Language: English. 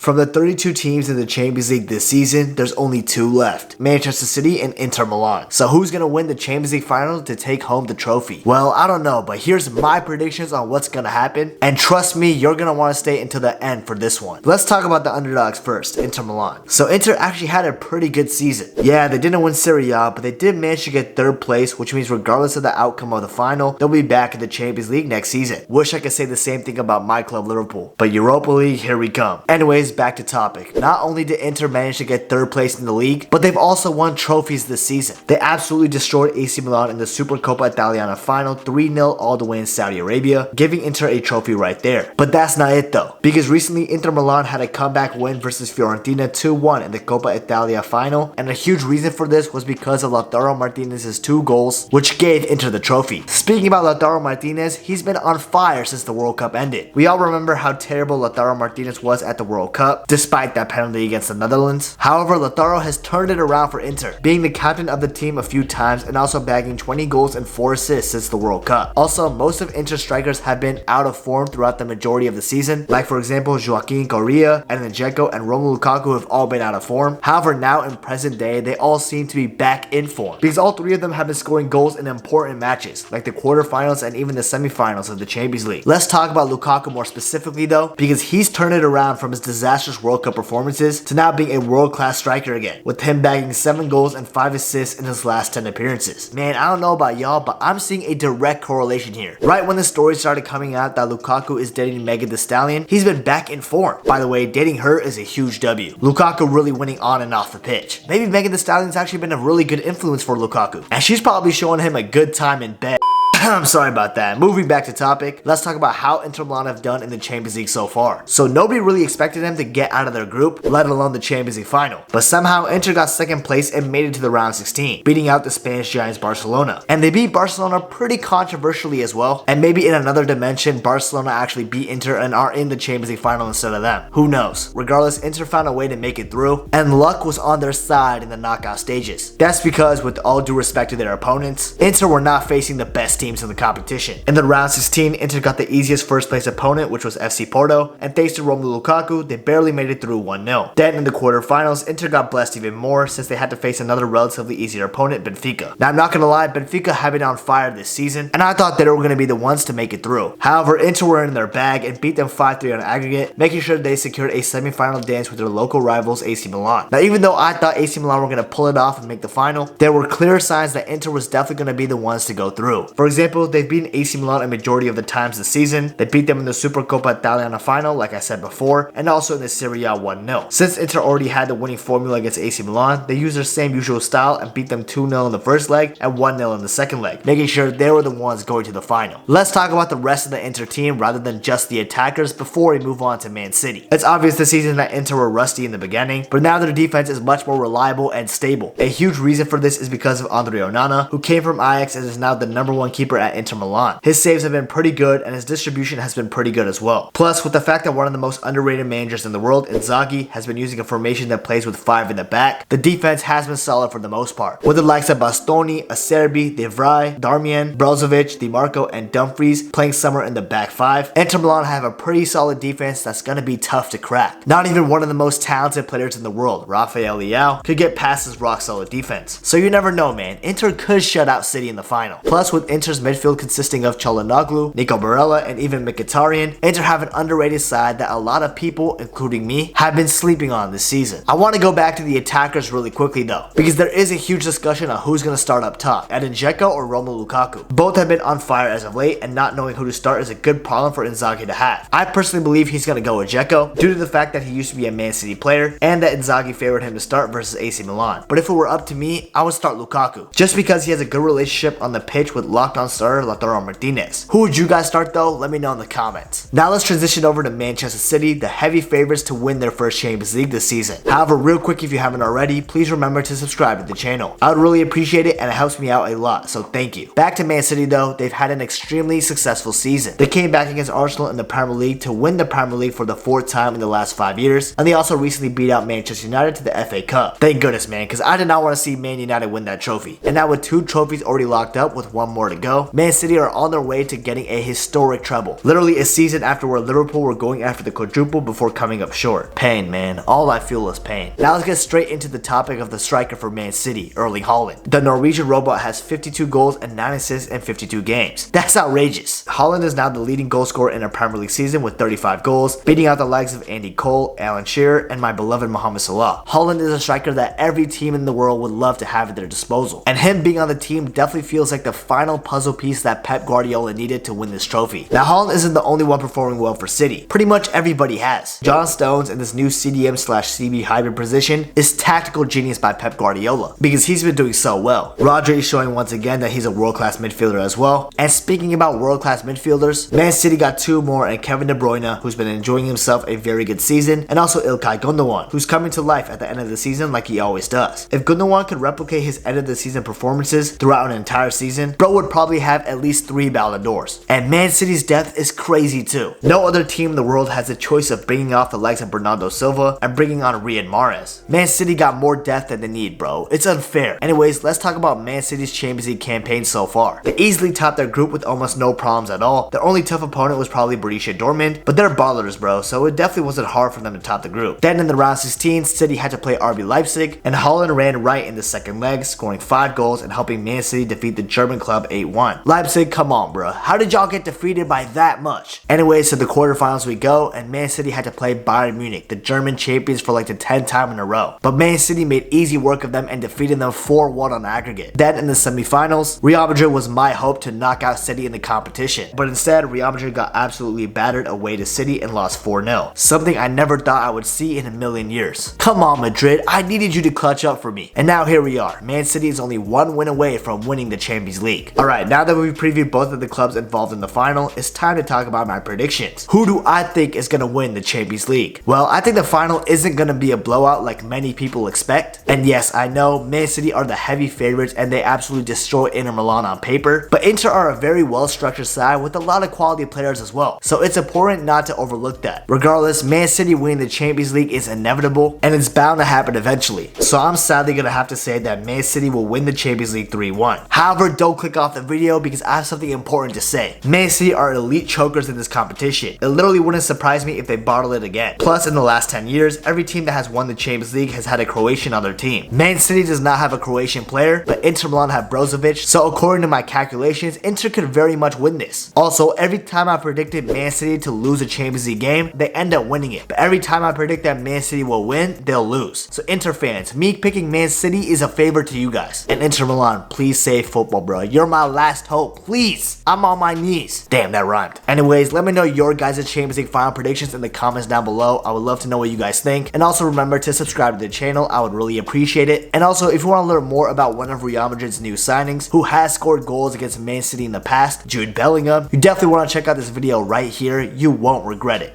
From the 32 teams in the Champions League this season, there's only 2 left, Manchester City and Inter Milan. So who's gonna win the Champions League final to take home the trophy? Well, I don't know, but here's my predictions on what's gonna happen, and trust me, you're gonna wanna stay until the end for this one. Let's talk about the underdogs first, Inter Milan. So Inter actually had a pretty good season. Yeah, they didn't win Serie A, but they did manage to get 3rd place, which means regardless of the outcome of the final, they'll be back in the Champions League next season. Wish I could say the same thing about my club Liverpool, but Europa League, here we come. Anyways, back to topic. Not only did Inter manage to get 3rd place in the league, but they've also won trophies this season. They absolutely destroyed AC Milan in the Supercoppa Italiana final 3-0 all the way in Saudi Arabia, giving Inter a trophy right there. But that's not it though, because recently Inter Milan had a comeback win versus Fiorentina 2-1 in the Coppa Italia final, and a huge reason for this was because of Lautaro Martinez's 2 goals, which gave Inter the trophy. Speaking about Lautaro Martinez, he's been on fire since the World Cup ended. We all remember how terrible Lautaro Martinez was at the World Cup, despite that penalty against the Netherlands. However, Lautaro has turned it around for Inter, being the captain of the team a few times and also bagging 20 goals and 4 assists since the World Cup. Also, most of Inter strikers have been out of form throughout the majority of the season, like for example Joaquin Correa, Edin Dzeko, and Romelu Lukaku have all been out of form. However, now in present day, they all seem to be back in form, because all 3 of them have been scoring goals in important matches, like the quarterfinals and even the semifinals of the Champions League. Let's talk about Lukaku more specifically though, because he's turned it around from his disastrous World Cup performances to now being a world-class striker again, with him bagging 7 goals and 5 assists in his last 10 appearances. Man, I don't know about y'all, but I'm seeing a direct correlation here. Right when the story started coming out that Lukaku is dating Megan Thee Stallion, he's been back in form. By the way, dating her is a huge W. Lukaku really winning on and off the pitch. Maybe Megan Thee Stallion's actually been a really good influence for Lukaku, and she's probably showing him a good time in bed. I'm sorry about that. Moving back to topic, let's talk about how Inter Milan have done in the Champions League so far. So nobody really expected them to get out of their group, let alone the Champions League final. But somehow Inter got 2nd place and made it to the round 16, beating out the Spanish giants Barcelona. And they beat Barcelona pretty controversially as well. And maybe in another dimension, Barcelona actually beat Inter and are in the Champions League final instead of them. Who knows? Regardless, Inter found a way to make it through, and luck was on their side in the knockout stages. That's because, with all due respect to their opponents, Inter were not facing the best teams in the competition. In the round 16, Inter got the easiest 1st place opponent, which was FC Porto, and thanks to Romelu Lukaku, they barely made it through 1-0. Then in the quarterfinals, Inter got blessed even more since they had to face another relatively easier opponent, Benfica. Now I'm not gonna lie, Benfica have been on fire this season, and I thought they were gonna be the ones to make it through. However, Inter were in their bag and beat them 5-3 on aggregate, making sure they secured a semi-final dance with their local rivals AC Milan. Now even though I thought AC Milan were gonna pull it off and make the final, there were clear signs that Inter was definitely gonna be the ones to go through. For example, they've beaten AC Milan a majority of the times this season. They beat them in the Supercoppa Italiana final, like I said before, and also in the Serie A 1-0. Since Inter already had the winning formula against AC Milan, they used their same usual style and beat them 2-0 in the 1st leg and 1-0 in the 2nd leg, making sure they were the ones going to the final. Let's talk about the rest of the Inter team rather than just the attackers before we move on to Man City. It's obvious this season that Inter were rusty in the beginning, but now their defense is much more reliable and stable. A huge reason for this is because of Andre Onana, who came from Ajax and is now the #1 keeper at Inter Milan. His saves have been pretty good, and his distribution has been pretty good as well. Plus, with the fact that one of the most underrated managers in the world, Inzaghi, has been using a formation that plays with 5 in the back, the defense has been solid for the most part. With the likes of Bastoni, Acerbi, De Vrij, Darmian, Brozovic, Di Marco, and Dumfries playing somewhere in the back 5, Inter Milan have a pretty solid defense that's gonna be tough to crack. Not even one of the most talented players in the world, Rafael Leao, could get past his rock solid defense. So you never know, man. Inter could shut out City in the final. Plus, with Inter's midfield consisting of Çalhanoğlu, Nico Barella, and even Mkhitaryan, Inter have an underrated side that a lot of people, including me, have been sleeping on this season. I want to go back to the attackers really quickly though, because there is a huge discussion on who's going to start up top, Edin Dzeko or Romelu Lukaku. Both have been on fire as of late, and not knowing who to start is a good problem for Inzaghi to have. I personally believe he's going to go with Dzeko, due to the fact that he used to be a Man City player, and that Inzaghi favored him to start versus AC Milan. But if it were up to me, I would start Lukaku, just because he has a good relationship on the pitch with locked-on starter Lautaro Martinez. Who would you guys start though? Let me know in the comments. Now let's transition over to Manchester City, the heavy favorites to win their 1st Champions League this season. However, real quick, if you haven't already, please remember to subscribe to the channel. I would really appreciate it, and it helps me out a lot, so thank you. Back to Man City though, they've had an extremely successful season. They came back against Arsenal in the Premier League to win the Premier League for the 4th time in the last 5 years, and they also recently beat out Manchester United to the FA Cup. Thank goodness, man, because I did not want to see Man United win that trophy. And now with 2 trophies already locked up with 1 more to go, ago, Man City are on their way to getting a historic treble. Literally a season after where Liverpool were going after the quadruple before coming up short. Pain, man. All I feel is pain. Now let's get straight into the topic of the striker for Man City, Erling Haaland. The Norwegian robot has 52 goals and 9 assists in 52 games. That's outrageous. Haaland is now the leading goal scorer in a Premier League season with 35 goals, beating out the likes of Andy Cole, Alan Shearer, and my beloved Mohamed Salah. Haaland is a striker that every team in the world would love to have at their disposal, and him being on the team definitely feels like the final puzzle piece that Pep Guardiola needed to win this trophy. Now Haaland isn't the only one performing well for City. Pretty much everybody has. John Stones in this new CDM/CB hybrid position is tactical genius by Pep Guardiola because he's been doing so well. Rodri is showing once again that he's a world-class midfielder as well. And speaking about world-class midfielders, Man City got 2 more in Kevin De Bruyne, who's been enjoying himself a very good season, and also İlkay Gundogan, who's coming to life at the end of the season like he always does. If Gundogan could replicate his end of the season performances throughout an entire season, bro would probably have at least 3 Ballon d'Ors. And Man City's depth is crazy too. No other team in the world has the choice of bringing off the likes of Bernardo Silva and bringing on Riyad Mahrez. Man City got more depth than they need, bro. It's unfair. Anyways, let's talk about Man City's Champions League campaign so far. They easily topped their group with almost no problems at all. Their only tough opponent was probably Borussia Dortmund, but they're ballers, bro, so it definitely wasn't hard for them to top the group. Then in the round 16, City had to play RB Leipzig, and Haaland ran right in the second leg, scoring 5 goals and helping Man City defeat the German club 8-1. Leipzig, come on, bro. How did y'all get defeated by that much? Anyways, to the quarterfinals we go, and Man City had to play Bayern Munich, the German champions, for like the 10th time in a row. But Man City made easy work of them and defeated them 4-1 on aggregate. Then in the semifinals, Real Madrid was my hope to knock out City in the competition. But instead, Real Madrid got absolutely battered away to City and lost 4-0. Something I never thought I would see in a million years. Come on, Madrid, I needed you to clutch up for me. And now here we are. Man City is only 1 win away from winning the Champions League. Alright, now that we've previewed both of the clubs involved in the final, it's time to talk about my predictions. Who do I think is going to win the Champions League? Well, I think the final isn't going to be a blowout like many people expect. And yes, I know Man City are the heavy favorites and they absolutely destroy Inter Milan on paper, but Inter are a very well structured side with a lot of quality players as well, so it's important not to overlook that. Regardless, Man City winning the Champions League is inevitable and it's bound to happen eventually, so I'm sadly gonna have to say that Man City will win the Champions League 3-1. However, don't click off the video because I have something important to say. Man City are elite chokers in this competition. It literally wouldn't surprise me if they bottle it again. Plus, in the last 10 years, every team that has won the Champions League has had a Croatian on their team. Man City does not have a Croatian player, but Inter Milan have Brozovic, so according to my calculations, Inter could very much win this. Also, every time I predicted Man City to lose a Champions League game, they end up winning it. But every time I predict that Man City will win, they'll lose. So Inter fans, me picking Man City is a favor to you guys. And Inter Milan, please save football, bro. You're my last hope, please. I'm on my knees. Damn, that rhymed. Anyways, let me know your guys' Champions League final predictions in the comments down below. I would love to know what you guys think. And also remember to subscribe to the channel. I would really appreciate it. And also, if you want to learn more about one of Real Madrid's new signings who has scored goals against Man City in the past, Jude Bellingham, you definitely want to check out this video right here. You won't regret it.